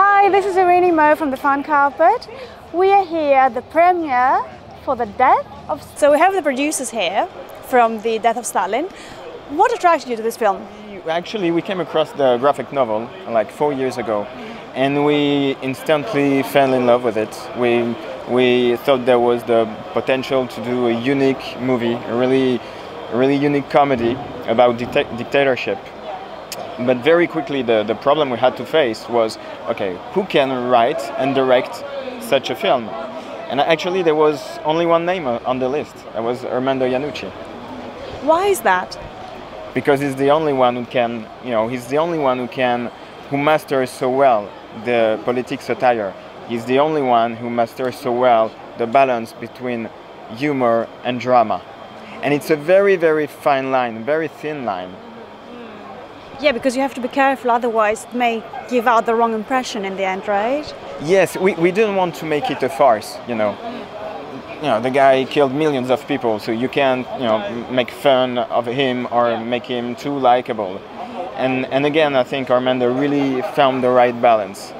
Hi, this is Eirini from the Fan Carpet. We are here at the premiere for the Death of... So we have the producers here from the Death of Stalin. What attracted you to this film? Actually, we came across the graphic novel like 4 years ago, and we instantly fell in love with it. We thought there was the potential to do a unique movie, a really unique comedy about dictatorship. But very quickly the problem we had to face was, okay, who can write and direct such a film? And actually there was only one name on the list. That was Armando Iannucci. Why is that? Because he's the only one who masters so well the politique satire. He's the only one who masters so well the balance between humor and drama. And it's a very, very fine line, very thin line. Yeah, because you have to be careful, otherwise it may give out the wrong impression in the end, right? Yes, we didn't want to make it a farce, you know. The guy killed millions of people, so you can't, make fun of him or make him too likable. And again, I think Armando really found the right balance.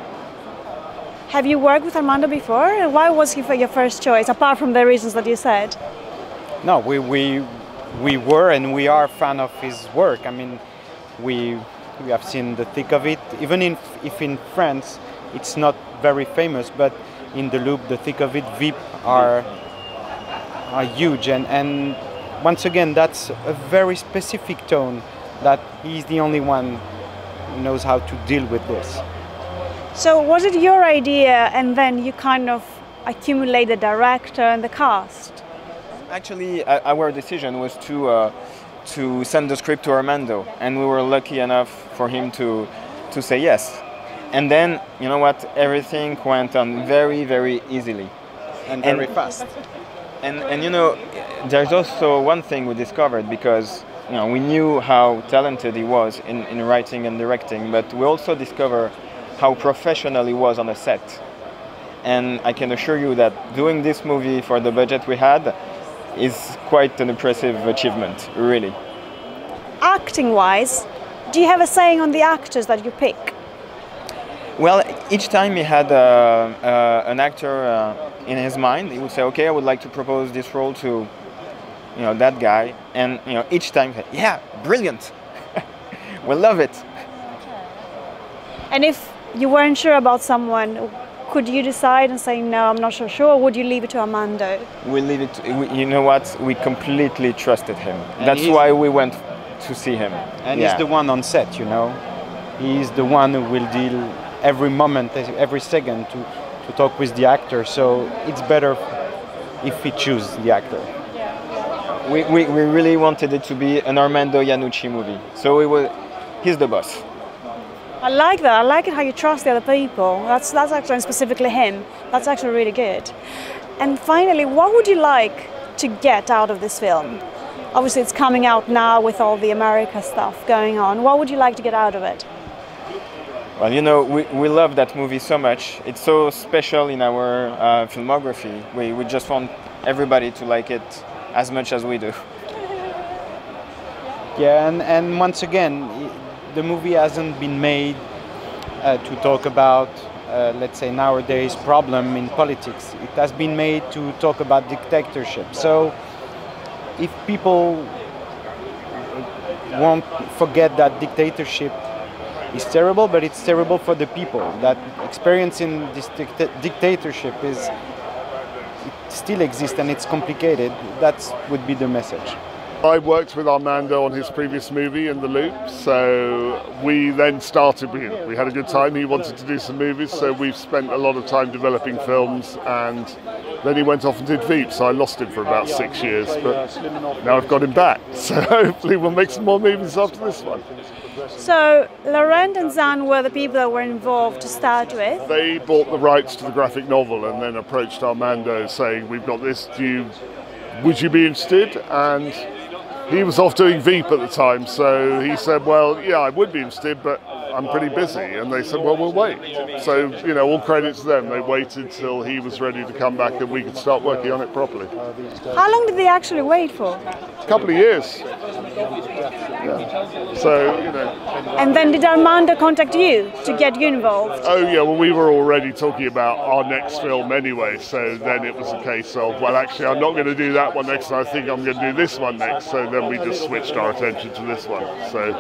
Have you worked with Armando before? Why was he your first choice, apart from the reasons that you said? No, we were and we are fan of his work. I mean, we have seen the thick of it, even if in France it's not very famous, but in the Loop, the thick of it, VIP are huge, and once again that's a very specific tone that he's the only one who knows how to deal with this. So was it your idea and then you kind of accumulate the director and the cast? Actually, our decision was to send the script to Armando, and we were lucky enough for him to say yes. And then, you know what, everything went on very, very easily. And very fast. And there's also one thing we discovered, because we knew how talented he was in writing and directing, but we also discovered how professional he was on a set. And I can assure you that doing this movie for the budget we had is quite an impressive achievement, really. Acting-wise, do you have a saying on the actors that you pick? Well, each time he had an actor in his mind, he would say, okay, I would like to propose this role to that guy. And each time, yeah, brilliant. We love it. And if you weren't sure about someone, could you decide and say, no, I'm not so sure, or would you leave it to Armando? We leave it, you know what, we completely trusted him. That's why we went to see him. And he's the one on set, He's the one who will deal every moment, every second to talk with the actor, so it's better if we choose the actor. We really wanted it to be an Armando Iannucci movie, so he's the boss. I like that. I like it how you trust the other people. That's actually, and specifically him, that's actually really good. And finally, what would you like to get out of this film? Obviously it's coming out now with all the America stuff going on. What would you like to get out of it? Well, we love that movie so much. It's so special in our filmography. We just want everybody to like it as much as we do. Yeah, and once again, the movie hasn't been made to talk about, let's say, nowadays problem in politics. It has been made to talk about dictatorship. So if people won't forget that dictatorship is terrible, but it's terrible for the people. That experiencing this dictatorship it still exists and it's complicated. That would be the message. I worked with Armando on his previous movie, In the Loop, so we then started with him. We had a good time. He wanted to do some movies, so we've spent a lot of time developing films, and then he went off and did Veep, so I lost him for about 6 years, but now I've got him back, so hopefully we'll make some more movies after this one. So Laurent and Zan were the people that were involved to start with. They bought the rights to the graphic novel and then approached Armando saying, we've got this, would you be interested? And he was off doing Veep at the time, so he said, well, yeah, I would be interested, but I'm pretty busy. And they said, well, we'll wait. So, you know, all credit to them. They waited till he was ready to come back and we could start working on it properly. How long did they actually wait for? A couple of years. Yeah. So, you know. And then did Armando contact you to get you involved? Oh yeah, well we were already talking about our next film anyway, so then it was a case of, well actually I'm not going to do that one next, I think I'm going to do this one next, so then we just switched our attention to this one. So.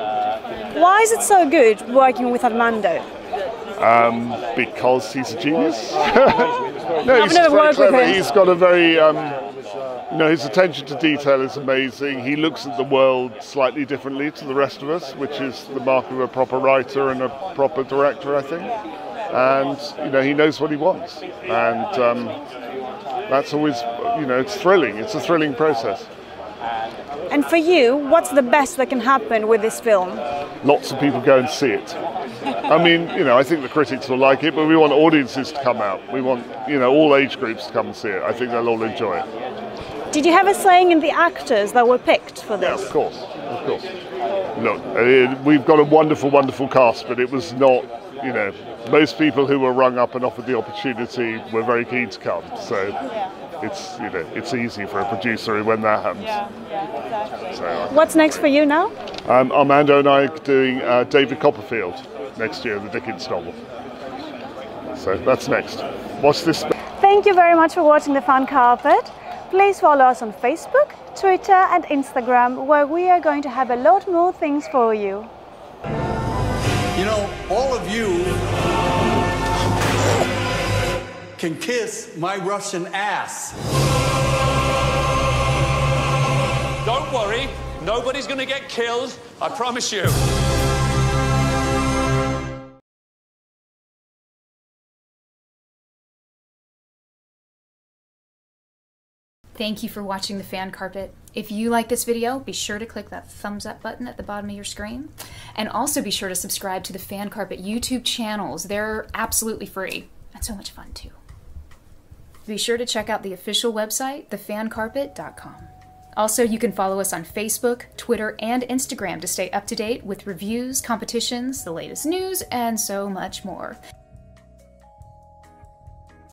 Why is it so good working with Armando? Because he's a genius. No, I've never worked with him. He's got a very, you know, his attention to detail is amazing. He looks at the world slightly differently to the rest of us, which is the mark of a proper writer and a proper director, I think. And, you know, he knows what he wants. And that's always, you know, it's thrilling. It's a thrilling process. And for you, what's the best that can happen with this film? Lots of people go and see it. I mean, you know, I think the critics will like it, but we want audiences to come out. We want, you know, all age groups to come and see it. I think they'll all enjoy it. Did you have a saying in the actors that were picked for this? Yeah, of course, of course. Look, we've got a wonderful, wonderful cast, but it was not, you know, most people who were rung up and offered the opportunity were very keen to come. So it's, you know, it's easy for a producer when that happens. Exactly. So, what's next for you now? Armando and I are doing David Copperfield next year, the Dickens novel. So that's next. Watch this. Thank you very much for watching The Fan Carpet. Please follow us on Facebook, Twitter and Instagram, where we are going to have a lot more things for you. You know, all of you can kiss my Russian ass. Don't worry, nobody's gonna get killed, I promise you. Thank you for watching The Fan Carpet. If you like this video, be sure to click that thumbs up button at the bottom of your screen. And also be sure to subscribe to the Fan Carpet YouTube channels. They're absolutely free and so much fun too. Be sure to check out the official website, thefancarpet.com. Also, you can follow us on Facebook, Twitter, and Instagram to stay up to date with reviews, competitions, the latest news, and so much more.